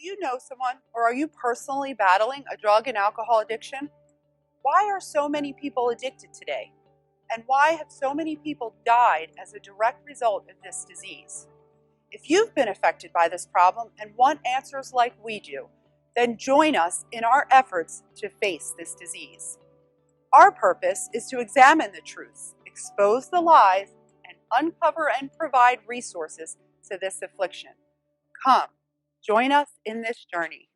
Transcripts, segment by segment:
you know someone, or are you personally battling a drug and alcohol addiction? Why are so many people addicted today? And why have so many people died as a direct result of this disease? If you've been affected by this problem and want answers like we do, then join us in our efforts to face this disease. Our purpose is to examine the truths, expose the lies, and uncover and provide resources to this affliction. Come, join us in this journey.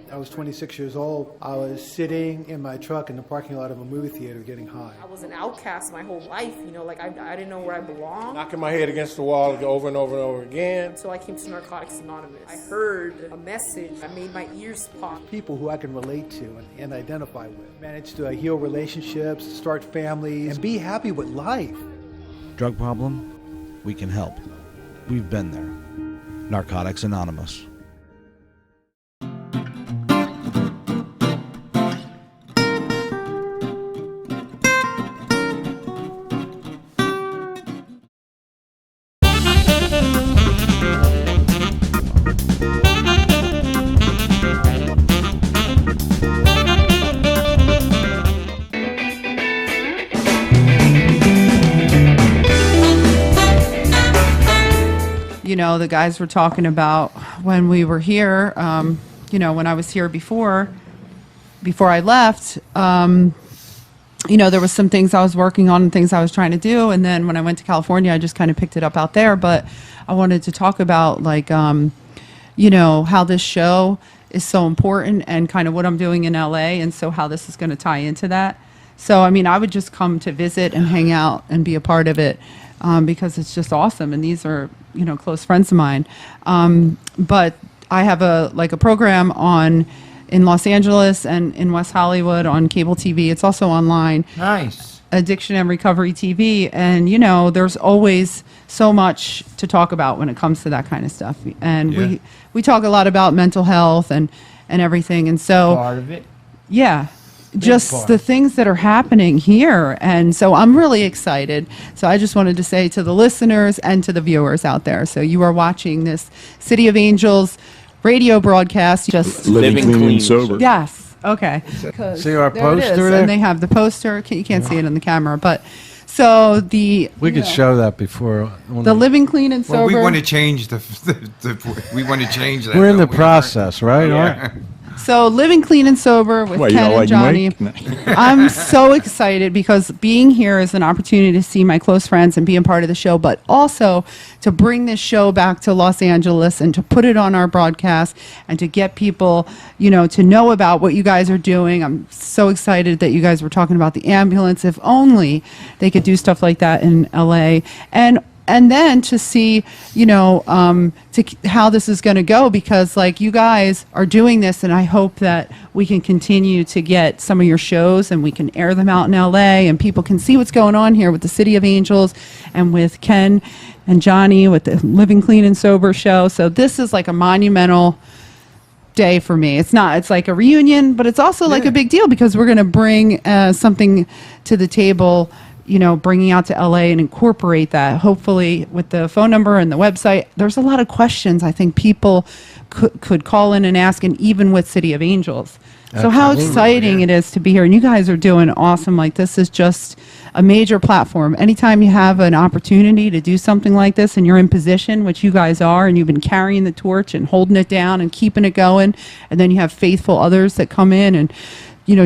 I was 26 years old. I was sitting in my truck in the parking lot of a movie theater getting high. I was an outcast my whole life, I didn't know where I belonged. Knocking my head against the wall over and over and over again. So I came to Narcotics Anonymous. I heard a message that made my ears pop. People who I can relate to and identify with. Managed to heal relationships, start families, and be happy with life. Drug problem? We can help. We've been there. Narcotics Anonymous. The guys were talking about when we were here, when I was here before I left, there was some things I was working on and things I was trying to do. And then when I went to California, I just kind of picked it up out there. But I wanted to talk about how this show is so important and kind of what I'm doing in LA. And so how this is going to tie into that. So, I would just come to visit and hang out and be a part of it because it's just awesome. And these are, close friends of mine. But I have a program in Los Angeles and in West Hollywood on cable TV. It's also online. Nice. Addiction and Recovery TV. And, there's always so much to talk about when it comes to that kind of stuff. And we talk a lot about mental health and everything. And so part of it. Yeah. Just the things that are happening here. And so I'm really excited. So I just wanted to say to the listeners and to the viewers out there. So you are watching this City of Angels radio broadcast. Just Living Clean and Sober. Yes. Okay. See our There it poster is. there? And they have the poster. You can't see it on the camera, but so We could show that before. the Living Clean and Sober. Well, we want to change we want to change that. We're in the don't we? process, right? Yeah. So Living Clean and Sober with What, you Ken don't and like Johnny. Mike? I'm so excited because being here is an opportunity to see my close friends and be a part of the show, but also to bring this show back to Los Angeles and to put it on our broadcast and to get people, to know about what you guys are doing. I'm so excited that you guys were talking about the ambulance. If only they could do stuff like that in LA. And then to see, how this is going to go, because you guys are doing this, and I hope that we can continue to get some of your shows and we can air them out in LA and people can see what's going on here with the City of Angels and with Ken and Johnny with the Living Clean and Sober show. So this is like a monumental day for me. It's like a reunion, but it's also like a big deal because we're going to bring something to the table, bringing out to LA and incorporate that, hopefully with the phone number and the website. There's a lot of questions I think people could call in and ask, and even with City of Angels. So how exciting it is to be here. And you guys are doing awesome. This is just a major platform. Anytime you have an opportunity to do something like this and you're in position, which you guys are, and you've been carrying the torch and holding it down and keeping it going, and then you have faithful others that come in and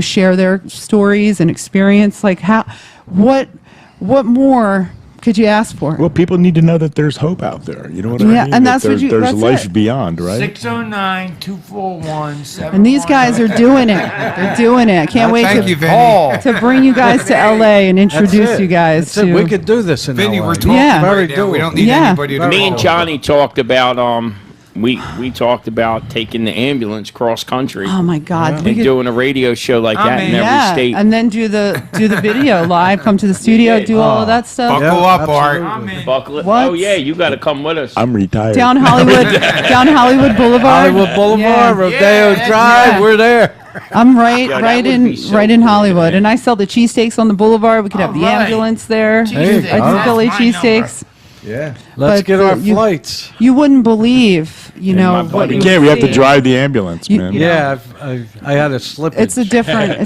share their stories and experience. What more could you ask for? Well, people need to know that there's hope out there. You know what I mean? Yeah, and that's there's that's life it. beyond, right? 609-241-71. And these guys are doing it. They're doing it. I can't wait Thank you, Vinny. to bring you guys to LA and introduce you guys to. We could do this in Vinny, LA. we're talking Yeah. right now. We don't need Yeah. anybody to Me and call. Johnny talked about we talked about taking the ambulance cross country Oh my God! and doing a radio show like that in every Yeah, state. and then do the video live. Come to the studio, do all of that stuff. Buckle up, Art. Buckle it. What? Oh yeah, you got to come with us. I'm retired. Down Hollywood Boulevard. Hollywood Boulevard, Yeah. Rodeo Drive, we're there. I'm Yeah, that right would in be so right in cool, Hollywood, man. and I sell the cheesesteaks on the boulevard. We could have the right. ambulance there. There you I go. do Philly That's my cheesesteaks. Yeah. Let's But, get our you- flights. You wouldn't believe you And know, my what buddy- you Yeah, we have to see. drive the ambulance, man. Yeah, I had a slippage. It's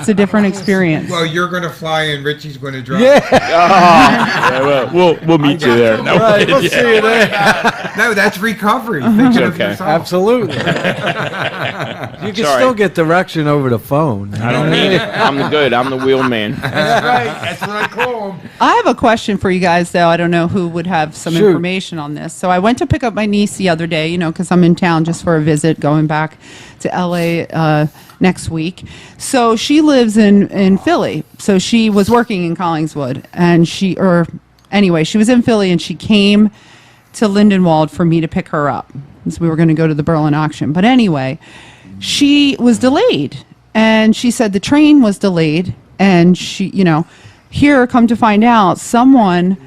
a different experience. Well, you're going to fly and Richie's going to drive. Yeah, we'll meet you there. No, Right, we'll see you there. No, that's recovery. Think of okay. yourself. Absolutely. You can Sorry. still get direction over the phone. I don't need it. I'm good. I'm the wheelman. That's right. That's what I call them. I have a question for you guys, though. I don't know who would have some Shoot. information on this. So I went to pick up my niece the other day, you know, because I'm in town just for a visit, going back to LA next week. So she lives in Philly. So she was working in Collingswood, and she was in Philly, and she came to Lindenwold for me to pick her up. So we were going to go to the Berlin auction. But anyway, she was delayed, and she said the train was delayed, and she, you know, here, come to find out, someone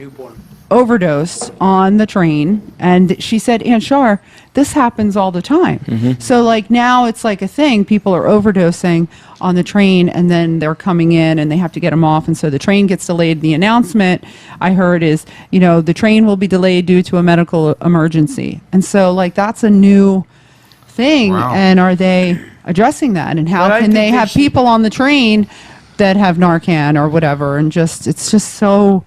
overdosed on the train, and she said, Aunt Shar, this happens all the time. So, like, now it's like a thing. People are overdosing on the train, and then they're coming in, and they have to get them off, and so the train gets delayed. The announcement I heard is, you know, the train will be delayed due to a medical emergency. And so, like, that's a new thing, Wow. and are they addressing that? And how But I can think they they have should- people on the train that have Narcan or whatever, and it's just so,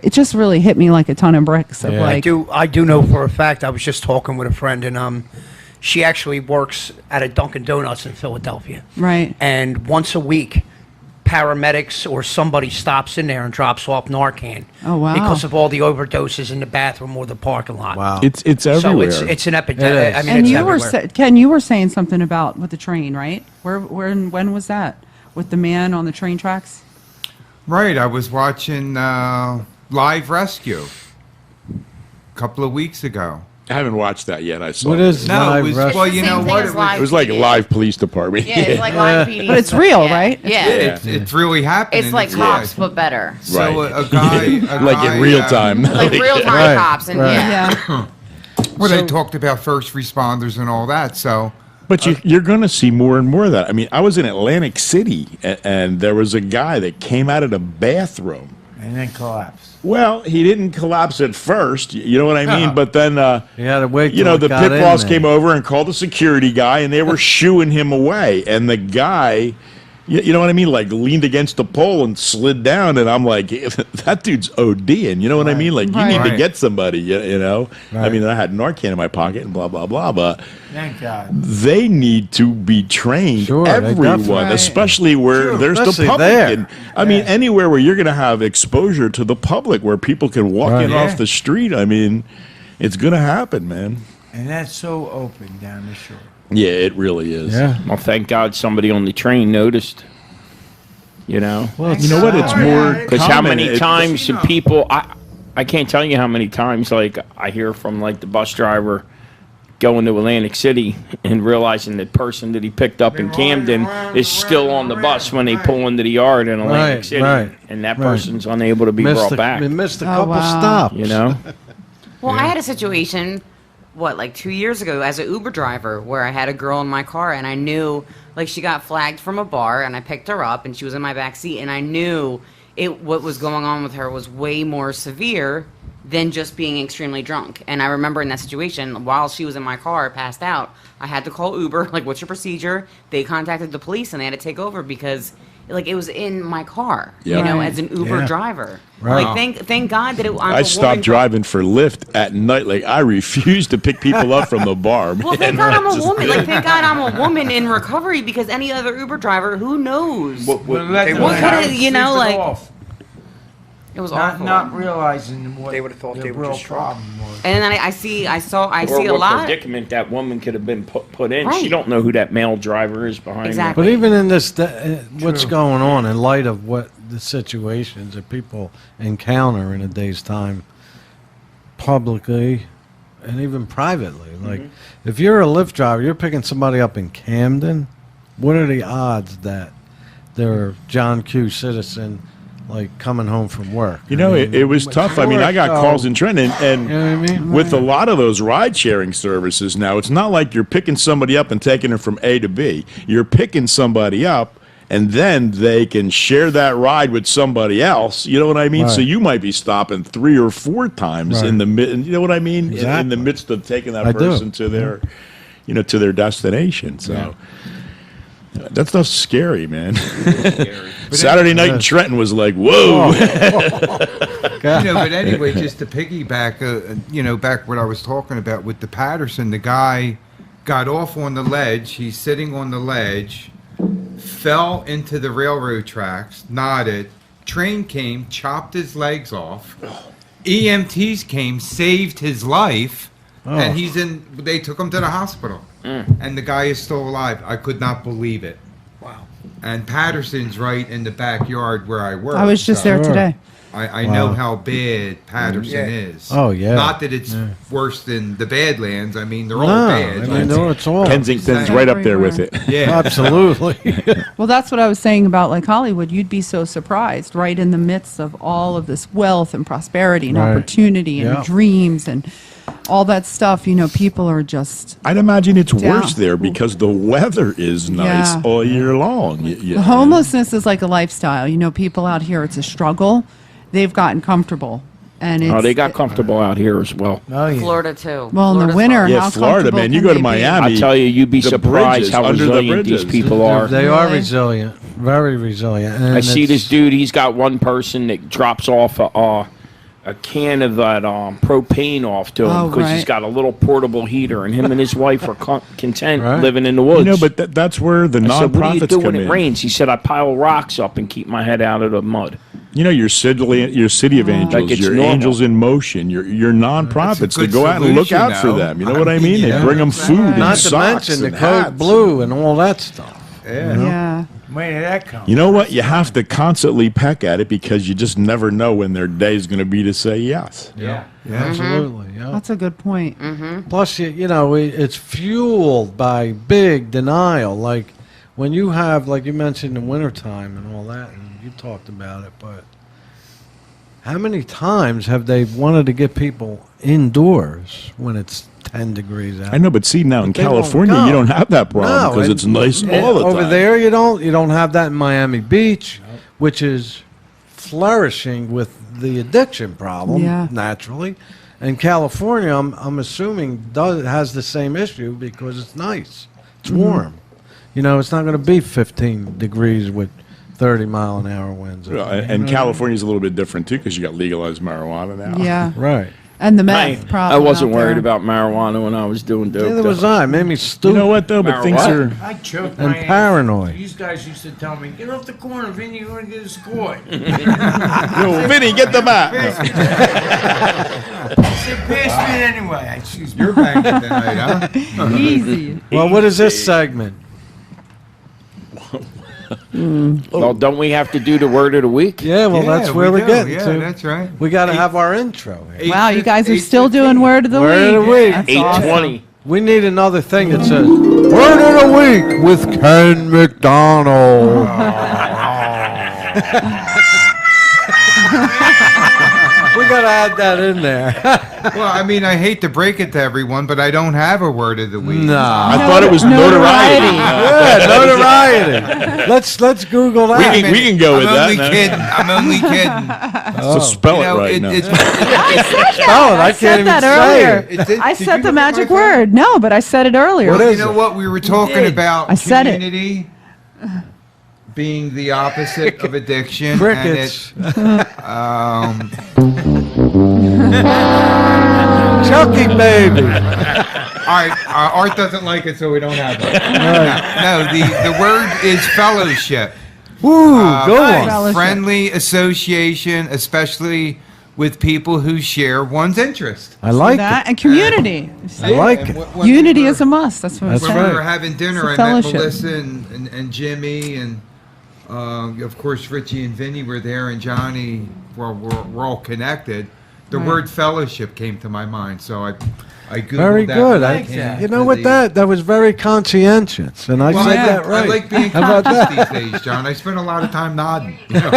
it just really hit me like a ton of bricks of Yeah. like, I do know for a fact. I was just talking with a friend, and she actually works at a Dunkin' Donuts in Philadelphia. right. And once a week, paramedics or somebody stops in there and drops off Narcan. Oh, wow. Because of all the overdoses in the bathroom or the parking lot. Wow. It's So everywhere. it's an It epidemic. is. I mean, And it's you were everywhere. Ken, you were saying something about with the train, right? When was that? With the man on the train tracks? Right. I was watching Live Rescue a couple of weeks ago. I haven't watched that yet. I saw What it. is No, live it was, rest- well, you know Same what? thing as It live It was like a PD. live police department. Yeah, it's like live PD. But it's real, Yeah. right? Yeah. It's really happening. It's like cops, but better. So Right. a guy, like in real time. Like real time Right, cops. And right. yeah. Yeah. Well, they talked about first responders and all that. So But you're going to see more and more of that. I mean, I was in Atlantic City, and there was a guy that came out of the bathroom. And then collapse. Well, he didn't collapse at first. You know what I mean? But then, You had to wait. you till know, it the got pit in boss there. came over and called the security guy, and they were shooing him away. And the guy, you know what I mean, like leaned against the pole and slid down. And I'm like, that dude's ODing. You know what I mean? Like, you need to Right. get somebody. You know? I Right. mean, I had Narcan in my pocket and blah blah blah. But Thank God. they need to be trained. Sure, they everyone, definitely- especially where Sure, there's especially the public. there. And, I mean, anywhere where you're going to have exposure to the public, where people can walk Right. in Yeah. off the street. I mean, it's going to happen, man. And that's so open down the shore. Yeah, it really is. Yeah. Well, thank God somebody on the train noticed. You know, Well, You know what? It's more because how common. many It- times do people? I can't tell you how many times. Like I hear from like the bus driver going to Atlantic City and realizing the person that he picked up in Camden is still on the bus when they pull into the yard in Atlantic Right, City, right, and that right. person's unable to be brought back. We missed a Oh, couple wow. stops. You know, Well, I had a situation, like 2 years ago as an Uber driver where I had a girl in my car and I knew, like, she got flagged from a bar and I picked her up and she was in my back seat and I knew what was going on with her was way more severe than just being extremely drunk. And I remember in that situation, while she was in my car, passed out, I had to call Uber, like, what's your procedure? They contacted the police and they had to take over because, like, it was in my car, Yeah. you know, Right. as an Uber driver. Right. Like, thank God that I'm I a stopped woman- driving for Lyft at night. Like, I refuse to pick people up from the bar. Well, man. thank God I'm a Just- woman. Like, thank God I'm a woman in recovery because any other Uber driver, who knows? What could you know, like- It was awful. Not realizing what They would've thought the they were real just drunk. problem was. And then I see or a what lot. predicament that woman could have been put in. She Right. don't know who that male driver is behind her. Exactly. But even in this, what's going on in light of what the situations that people encounter in a day's time, publicly and even privately, like if you're a Lyft driver, you're picking somebody up in Camden. What are the odds that they're a John Q. citizen, like coming home from work? You know, it was tough. I mean, I got Sure, calls so- in Trenton, and You know what I mean? with a lot of those ride-sharing services now, it's not like you're picking somebody up and taking them from A to B. You're picking somebody up, and then they can share that ride with somebody else. You know what I mean? So Right. you might be stopping 3 or 4 times Right. in the mid. You know what I mean? In the Exactly. midst of taking that I do. person to their, to their destination. So. That stuff's scary, man. Saturday night in Trenton was like, whoa. But anyway, just to piggyback, back what I was talking about with the Patterson, the guy got off on the ledge. He's sitting on the ledge, fell into the railroad tracks, nodded. Train came, chopped his legs off. EMTs came, saved his life, and they took him to the hospital. And the guy is still alive. I could not believe it. Wow. And Patterson's right in the backyard where I work. I was just there today. I know how bad Patterson is. Oh, yeah. Not that it's worse than the Badlands. I mean, they're all No, bad. I mean, no, it's all. Kensington's right up there with it. Yeah. Absolutely. Well, that's what I was saying about like Hollywood. You'd be so surprised, right in the midst of all of this wealth and prosperity and Right. opportunity and Yeah. dreams and all that stuff. People are just I'd imagine it's down. worse there because the weather is nice Yeah. all year long. The homelessness is like a lifestyle. People out here, it's a struggle. They've gotten comfortable, and it's, Oh, they got comfortable out here as well. Oh, yeah. Florida too. well in the Florida's winter. fine. Yeah, how Florida, comfortable man. You can go to they be? Miami. I tell you, you'd be The surprised bridges, how under the resilient these bridges. people are. They are Really? resilient, very resilient. And I see it's- this dude. He's got one person that drops off a can of that propane off to him Oh, because he's right. got a little portable heater, and him and his wife are content Right. living in the woods. But that's where the I said, "What do you nonprofits do come when it in. rains?" He said, "I pile rocks up and keep my head out of the mud." Your city of angels, Like it's your normal. angels in motion, your nonprofits. That's a They good go out and look solution, out for though. them. You know what I mean? They Yeah. bring them food and Not to socks mention the and code hats. blue and all that stuff. Yeah. Where did that come? You know what? You have to constantly peck at it because you just never know when their day is going to be to say yes. Yeah. Absolutely. Yeah. That's a good point. Plus, it's fueled by big denial. Like when you have, like you mentioned, the wintertime and all that, and you talked about it, but how many times have they wanted to get people indoors when it's 10 degrees out? I know, but see now in They won't California, go. you don't have that problem No, because and- it's nice and all the time. over there, you don't have that in Miami Beach, which is flourishing with the addiction problem Yeah. naturally. And California, I'm assuming, has the same issue because it's nice, it's warm. It's not going to be 15 degrees with 30-mile-an-hour winds. Yeah, and California's a little bit different too because you got legalized marijuana now. Yeah. Right. And the meth I problem. wasn't out worried there. about marijuana when I was doing dope. Neither was though. I. It made me You stupid. know what though? But things Marijuana. are. I choked And my ass. paranoid. These guys used to tell me, "Get off the corner, Vinny. You're gonna get a score." Yo, Vinny, get the bat. I said, "Pass me it anyway." Excuse me. You're banging tonight, huh? Easy. Well, what is this segment? Well, don't we have to do the word of the week? Yeah, well, that's where we we're do. getting Yeah, to. that's right. We got to have our intro here. Wow, you guys are still doing word of the Word of the week. week. That's 8:20. We need another thing that says Word of the Week with Ken McDonald. We got to add that in there. Well, I mean, I hate to break it to everyone, but I don't have a word of the week. No. I thought it was notoriety. Yeah, notoriety. Let's Google that. We can go with I'm that. only man. kidding. I'm only kidding. So spell it right now. Spell it. I can't said even that say earlier. it. Did I you said look the at my magic phone? word. No, but I said it earlier. What Well, is you know it? what? We were talking about I said it. community being the opposite of addiction. Crickets. And it, Chucky baby. all right, Art doesn't like it, so we don't have it. No, the word is fellowship. Woo, go Nice. on. Fellowship. Friendly association, especially with people who share one's interest. I like that it. and community. I like And it. when Unity we were- is a must. That's what I'm That's When saying. we were having dinner, I It's a met fellowship. Melissa and Jimmy, and of course Richie and Vinny were there, and Johnny. We're all connected. The word fellowship came to my mind, so I googled Very that. good. when I, it came you to know what? the- That was very conscientious, and I Well, said I that right. I like being How about conscious that? these days, John. I spend a lot of time nodding. You know?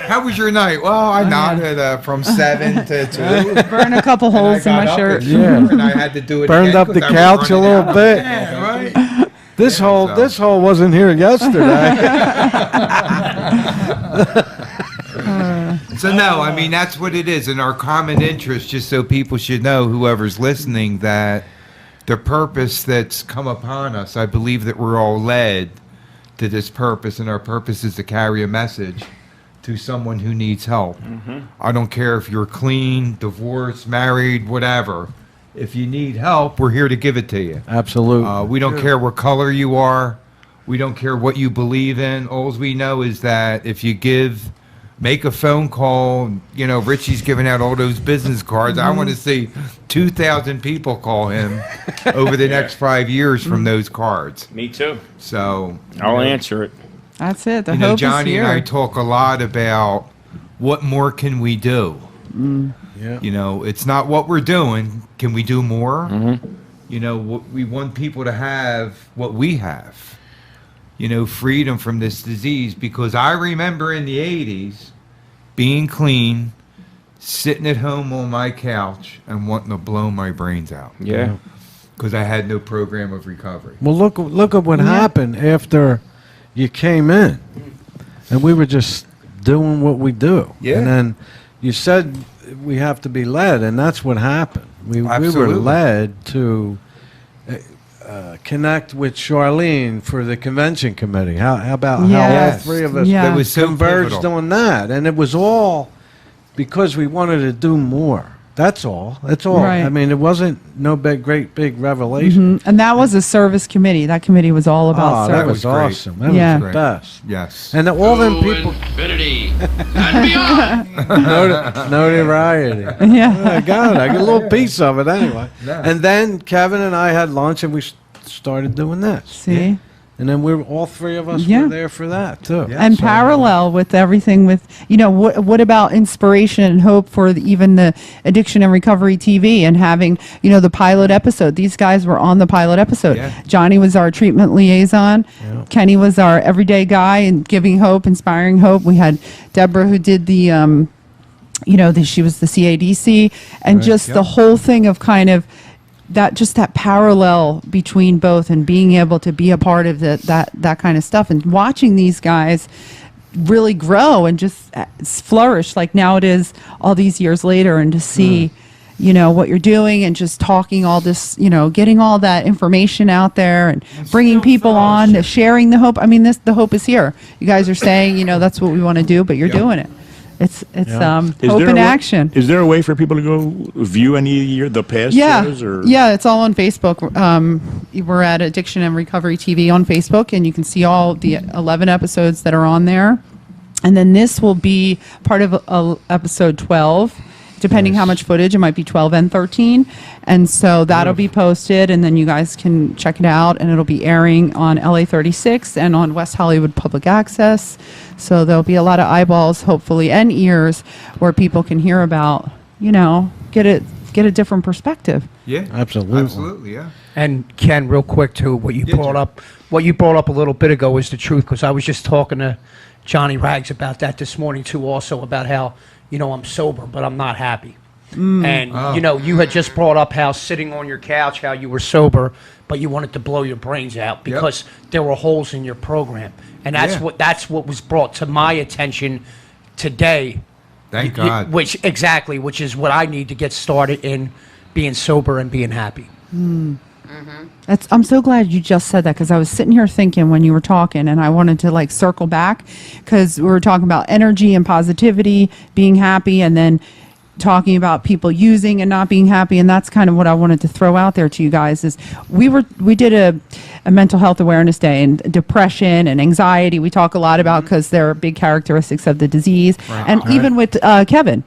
How was your night? Well, I nodded from 7 to 2. Burn a couple And I holes in got my up shirt. at 2, Yeah. And I had to do it Burned again up the 'cause I was couch a running little out. bit. Yeah, right. This Yeah, hole, so- this hole wasn't here yesterday. So no, I mean that's what it is, in our common interest, just so people should know, whoever's listening, that the purpose that's come upon us, I believe that we're all led to this purpose, and our purpose is to carry a message to someone who needs help. I don't care if you're clean, divorced, married, whatever. If you need help, we're here to give it to you. Absolutely. We don't care what color you are. We don't care what you believe in. All we know is that if you make a phone call, you know, Richie's giving out all those business cards. I want to see 2,000 people call him over the next 5 years from those cards. Me too. So I'll answer it. That's it. The you know, hope Johnny is here. and I talk a lot about what more can we do. Yeah. You know, it's not what we're doing. Can we do more? You know, we want people to have what we have. You know, freedom from this disease. Because I remember in the 80s being clean, sitting at home on my couch and wanting to blow my brains out. Yeah. Because I had no program of recovery. Well, look at what happened after you came in, and we were just doing what we do. Yeah. And then you said we have to be led, and that's what happened. We were Absolutely. led to connect with Charlene for the convention committee. How about how all Yes. three of us Yeah. That was so converged pivotal. on that, and it was all because we wanted to do more. That's all. That's all. Right. I mean, it wasn't no great big revelation. And that was a service committee. That committee was all about Oh, that service. was great. awesome. That Yeah. was Great. the best. Yes. And all them people, Infinity and beyond. notoriety. Yeah. I got it. I got a little piece of it anyway. Yeah. And then Kevin and I had lunch, and we started doing this. See? And then all three of us Yeah. were there for that too. Yeah. And So- parallel with everything with, you know, what about inspiration and hope for even the Addiction and Recovery TV and having, you know, the pilot episode. These guys were on the pilot episode. Yeah. Johnny was our treatment liaison. Yeah. Kenny was our everyday guy and giving hope, inspiring hope. We had Deborah who did the, you know, she was the CADC, and just Yep. the whole thing of kind of that parallel between both and being able to be a part of that kind of stuff and watching these guys really grow and just flourish like now it is all these years later, and to see you know what you're doing and just talking all this, you know, getting all that information out there and bringing people on, sharing the hope. I mean, the hope is here. You guys are saying, you know, that's what we want to do, but you're doing it. It's Yeah. hope in action. Is there a way for people to go view any of the past shows? Or? Yeah, it's all on Facebook. We're at Addiction and Recovery TV on Facebook, and you can see all the 11 episodes that are on there. And then this will be part of episode 12. Depending how much footage, it might be 12 and 13. And so that'll be posted, and then you guys can check it out, and it'll be airing on LA 36 and on West Hollywood Public Access. So there'll be a lot of eyeballs, hopefully, and ears where people can hear about, you know, get a different perspective. Yeah. Absolutely. Absolutely, yeah. And Ken, real quick too, what you Yeah, brought Joe. up, a little bit ago is the truth, because I was just talking to Johnny Rags about that this morning too, also about how, you know, I'm sober, but I'm not happy. And you know, you had just brought up how sitting on your couch, how you were sober, but you wanted to blow your brains out because there were holes in your program, and that's what was brought to my attention today. Thank God. Which is what I need to get started in being sober and being happy. I'm so glad you just said that, because I was sitting here thinking when you were talking, and I wanted to like circle back, because we were talking about energy and positivity, being happy, and then talking about people using and not being happy. And that's kind of what I wanted to throw out there to you guys is we did a mental health awareness day, and depression and anxiety we talk a lot about because they're big characteristics of the disease. And even with Kevin,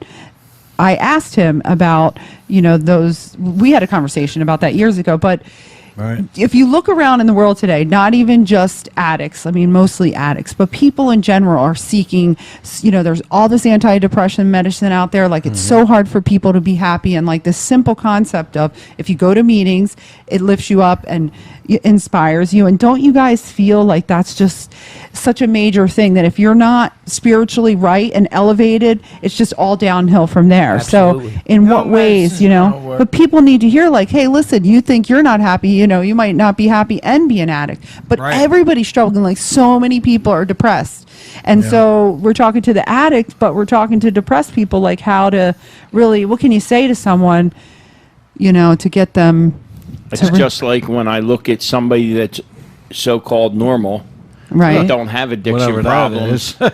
I asked him about, you know, we had a conversation about that years ago, but Right. if you look around in the world today, not even just addicts, I mean, mostly addicts, but people in general are seeking, you know, there's all this antidepressant medicine out there. Like, it's so hard for people to be happy. And like this simple concept of if you go to meetings, it lifts you up and inspires you. And don't you guys feel like that's just such a major thing, that if you're not spiritually right and elevated, it's just all downhill from there. Absolutely. So in what ways, you know, but people need to hear like, hey, listen, you think you're not happy, You know, you might not be happy and be an addict, but Right. everybody's struggling. Like so many people are depressed. And so we're talking to the addict, but we're talking to depressed people, like how to really, what can you say to someone, you know, to get them It's to just like when I look at somebody that's so-called normal, right. don't have addiction Whatever that problems, is.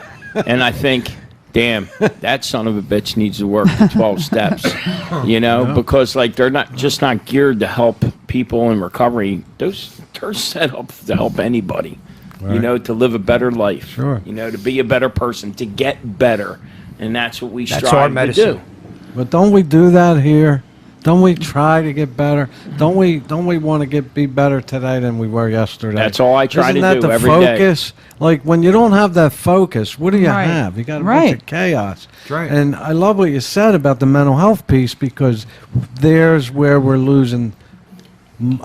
and I think, damn, that son of a bitch needs to work the 12 steps, you know, because like they're not geared to help people in recovery. They're set up to help anybody, you Right. know, to live a better life, Sure. you know, to be a better person, to get better, and that's what we That's our strive to medicine. do. But don't we do that here? Don't we try to get better? Don't we want to be better today than we were yesterday? That's all I try Isn't to that do the every day. focus? Like when you don't have that focus, what do you Right. have? You got a Right. bunch of chaos. That's right. And I love what you said about the mental health piece, because there's where we're losing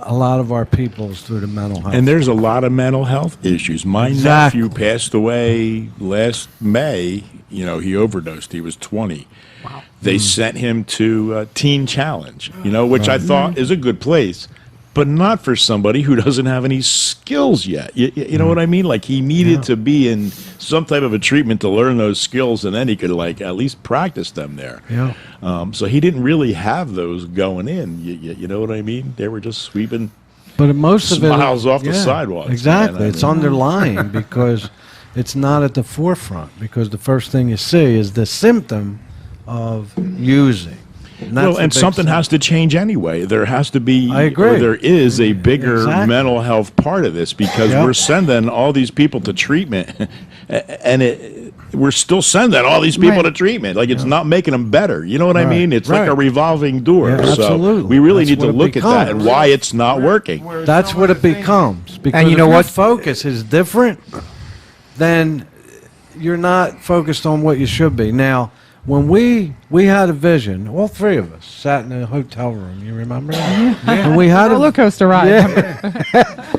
a lot of our peoples through the mental health. And there's a lot of mental health issues. My Exactly. nephew passed away last May. You know, he overdosed. He was 20. Wow. They sent him to Teen Challenge, you know, which I thought is a good place, but not for somebody who doesn't have any skills yet. You know what I mean? Like he needed to be in some type of a treatment to learn those skills, and then he could like at least practice them there. Yeah. So he didn't really have those going in. You know what I mean? They were just sweeping. But most of it Smiles off the sidewalks, Exactly. man. I It's mean- underlying because it's not at the forefront, because the first thing you see is the symptom of using. And that's Well, the and big something thing. has to change anyway. There has to be, I agree. or there is a bigger Exactly. mental health part of this, because Yep. we're sending all these people to treatment, and we're still sending all these people Right. to treatment. Like it's not making them better. You know what I Right. mean? It's like Right. a revolving door. Yeah, so absolutely. we really That's need to what it look at that and becomes. why it's not working. That's what it becomes. Because you if know your what? focus is different, then you're not focused on what you should be. Now, when we had a vision, all three of us sat in a hotel room. You remember that? And we had roller coaster ride.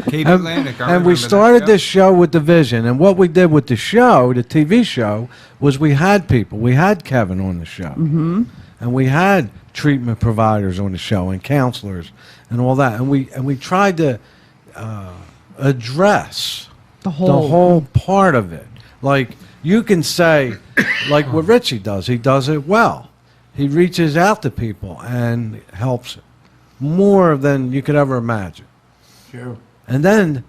Cape Atlantic. I and we remember started that. this show with the vision. And what we did with the show, the TV show, was we had people. We had Kevin on the show. Mm-hmm. And we had treatment providers on the show and counselors and all that. And we tried to address The the whole. whole part of it. Like you can say, like what Richie does, he does it well. He reaches out to people and helps more than you could ever imagine. Sure. And then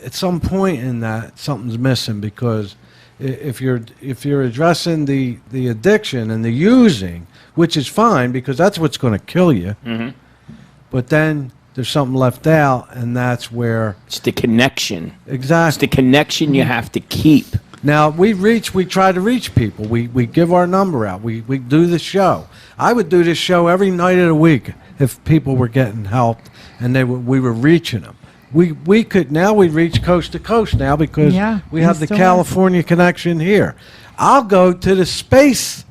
at some point in that, something's missing, because if you're addressing the addiction and the using, which is fine because that's what's going to kill you, but then there's something left out, and that's where It's the connection. It's exactly. the connection you have to keep. Now we try to reach people. We give our number out. We do the show. I would do this show every night of the week if people were getting helped and we were reaching them. We could now we reach coast to coast now because Yeah, we we have the still California connection here. I'll go to the Space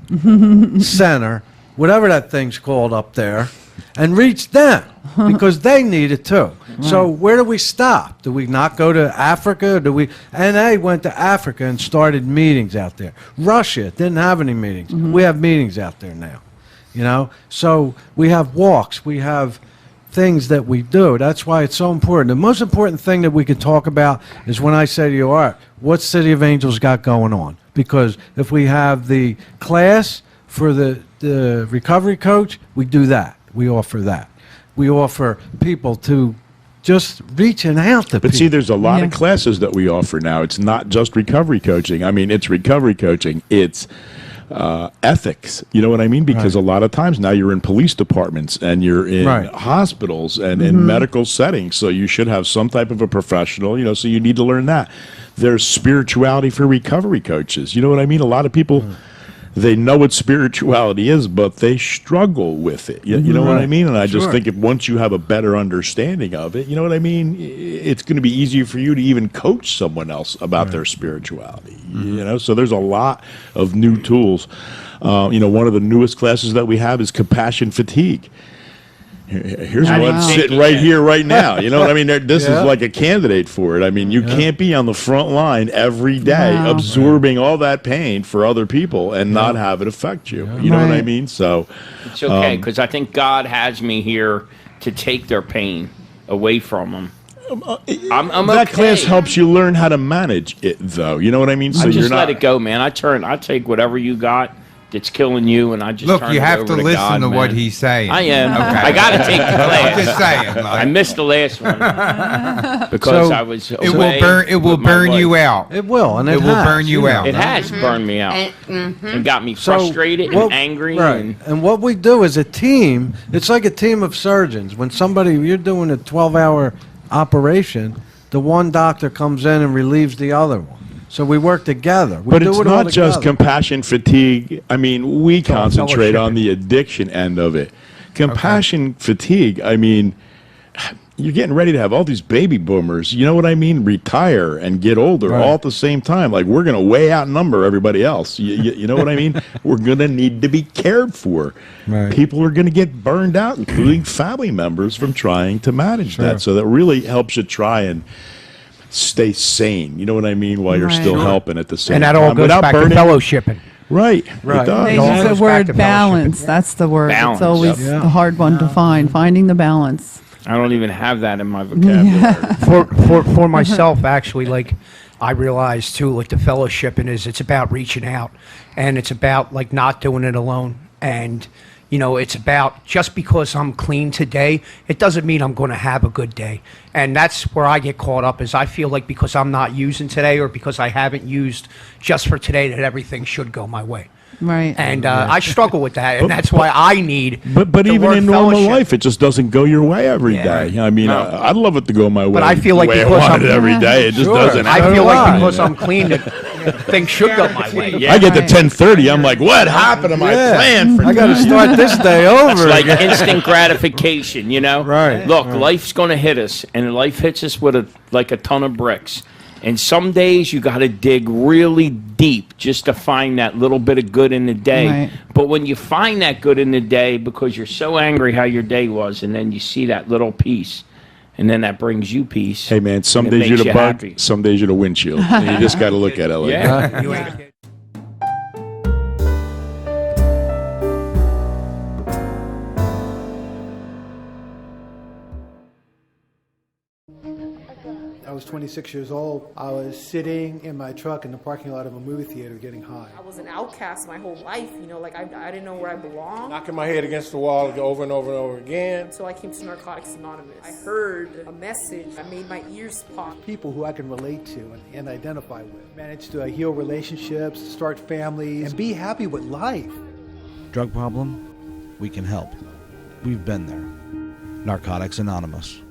Center, whatever that thing's called up there, and reach them because they need it too. So where do we stop? Do we not go to Africa? NA went to Africa and started meetings out there. Russia didn't have any meetings. We have meetings out there now. You know? So we have walks, we have things that we do. That's why it's so important. The most important thing that we can talk about is when I say to you, all right, what City of Angels got going on? Because if we have the class for the recovery coach, we do that. We offer that. We offer people to just reaching out to people. But see, there's a lot of Yeah. classes that we offer now. It's not just recovery coaching. I mean, it's recovery coaching. It's ethics. You know what I mean? Because Right. a lot of times now you're in police departments and you're in Right. hospitals and in medical settings. So you should have some type of a professional, you know, so you need to learn that. There's spirituality for recovery coaches. You know what I mean? A lot of people, they know what spirituality is, but they struggle with it. You know what I mean? And I just Sure. think if once you have a better understanding of it, you know what I mean? It's going to be easier for you to even coach someone else about their spirituality. You know, so there's a lot of new tools. You know, one of the newest classes that we have is compassion fatigue. Here's I one didn't sitting think right it- here, right now. You know what I mean? This Yeah. is like a candidate for it. I mean, you can't be on the front line every day Wow. absorbing all that pain for other people and not have it affect you. You know what I Right. mean? So, It's okay, because I think God has me here to take their pain away from them. I'm that okay. class helps you learn how to manage it, though. You know what I mean? I So just you're not. let it go, man. I take whatever you got that's killing you, and I just Look, turn you it have over to listen God, to what man. he's saying. I am. Okay. I got to take the class. I'm just saying. I Like, missed the last one because So, I was. it will away burn. It will with my burn you wife. out. It will, and It will burn you out. It has burned me out and got me frustrated and angry. Right. And what we do as a team, it's like a team of surgeons. When you're doing a 12-hour operation, the one doctor comes in and relieves the other one. So we work together. We But do it's it all not just together. compassion fatigue. I mean, we concentrate on fellowshipping. the addiction end of it. Compassion fatigue, I mean, you're getting ready to have all these baby boomers, you know what I mean, retire and get older Right. all at the same time. Like, we're going to way outnumber everybody else. You know what I mean? We're going to need to be cared for. Right. People are going to get burned out, including family members, from trying to manage that. So that really helps you try and stay sane. You know what I mean? While you're Right. still Sure. helping at the same And time. that all goes without back to burning- fellowshipping. Right. Right. It does. They all use the goes back word to fellowship. balance. That's the word. Balance, It's always yep. a hard one to find, finding the balance. I don't even have that in my vocabulary. For myself, actually, like I realize too, like the fellowshipping it's about reaching out, and it's about like not doing it alone, and you know, it's about just because I'm clean today, it doesn't mean I'm going to have a good day, and that's where I get caught up. Is I feel like because I'm not using today, or because I haven't used just for today, that everything should go my way. Right. And I struggle with that, and that's why I need. But the even word in normal fellowship. life, it just doesn't go your way every Yeah. day. I mean, I'd love it to go my way. I feel like the way I because want it I'm- every day. It just Sure. doesn't. I happen. feel like Why? because I'm clean, that things should go my way. Yeah. I get to Right. 10:30. I'm like, what happened to my Yeah. plan for I got to tonight? start this day It's over like again. instant gratification, you know? Right. Look, life's going to hit us, and life hits us with like a ton of bricks. And some days you got to dig really deep just to find that little bit of good in the day. Right. But when you find that good in the day because you're so angry how your day was, and then you see that little piece, and then that brings you peace. Hey man, some and it days you're makes the you bug, happy. some days you're the windshield. And you just got to look at it like that. Yeah. You ain't- I was 26 years old. I was sitting in my truck in the parking lot of a movie theater getting high. I was an outcast my whole life, you know, like I didn't know where I belonged. Knocking my head against the wall over and over and over again. Until I came to Narcotics Anonymous. I heard a message that made my ears pop. People who I can relate to and identify with. Managed to heal relationships, start families, and be happy with life. Drug problem? We can help. We've been there. Narcotics Anonymous.